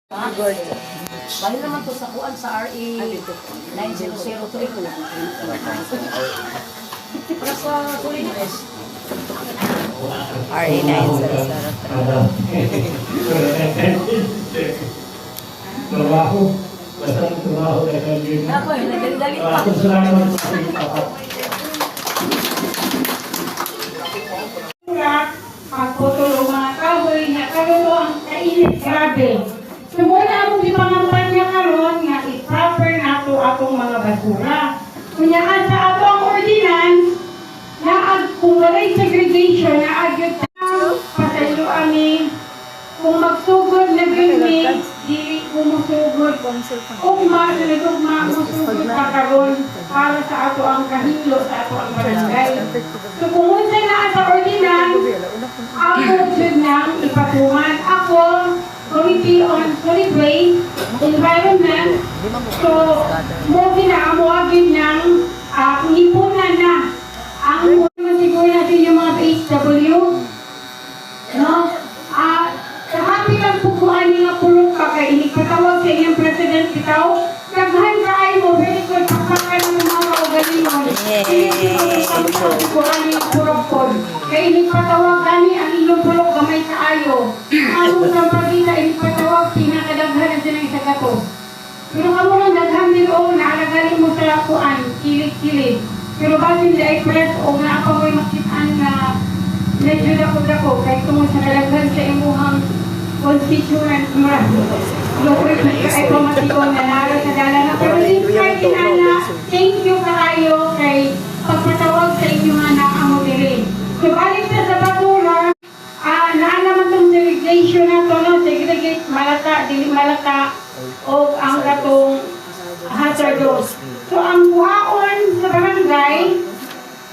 Good. Bali naman to sa kuan sa RE 900 to ito. Para sa Kulinis. RE 900. Trabaho. Basta ang trabaho na kami. Ako eh, nagdali pa. Ako sa naman sa pagputulong mga kahoy nga karon ang kainit grabe. Sumuna among gipangampan niya karon nga i-proper nato atong mga basura. Kunya sa ato ang ordinance na kung walay segregation na agyod pasaylo ani kung magsugod na gini dili kumusugod ugma musugod pa karon para sa ato ang kahilo sa ato ang barangay. So kung unsa na sa ordinance ako jud nang ipatungan ako Committee on Solid Waste Environment. So mo ginaamawagin ng hipunan na ang siguro natin yung mga PHW, no? Happy lang po kung ano nga pulong pa kayo. Inikatawag sa inyong president bitaw. Daghan ka ay mo, very good. Pakpakan ng mga kaugalingon. Inikatawag ko ano yung pulong po. Kaya inikatawag gani ang inyong pulong gamay sa ayo. Ano sa pagkita, inikatawag pinakadaghan na silang isa gato. Pero kamo nang daghan din o naalagali mo sa kuan, kilig-kilig. Pero basin di ay press o nga ako mo'y makitaan na medyo dako-dako kahit tungkol sa kalaghan sa imuhang constituent mura. Lupit na ay pamatikon na nara sa dala na. Pero in part inana, thank you kaayo kay pagpatawag sa inyo nga naamo diri. So balik na sa basura, naa naman itong segregation na ito, no? Segregate malata, dili malata, o ang katong hazardous. So ang buhaon sa barangay,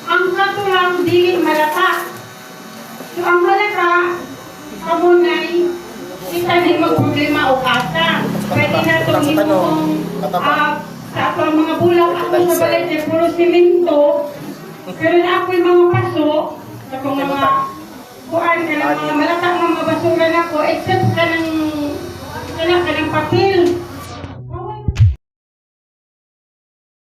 ang katulang dili malata. So ang malata, kamunay, kita na yung problema o kasa. Pwede na itong imong sa atong mga bulang ako sa balay na puro simento. Pero na ako yung mga paso, sa kung mga kuan ka ng mga malata mga basura na ko, except ka ng papel.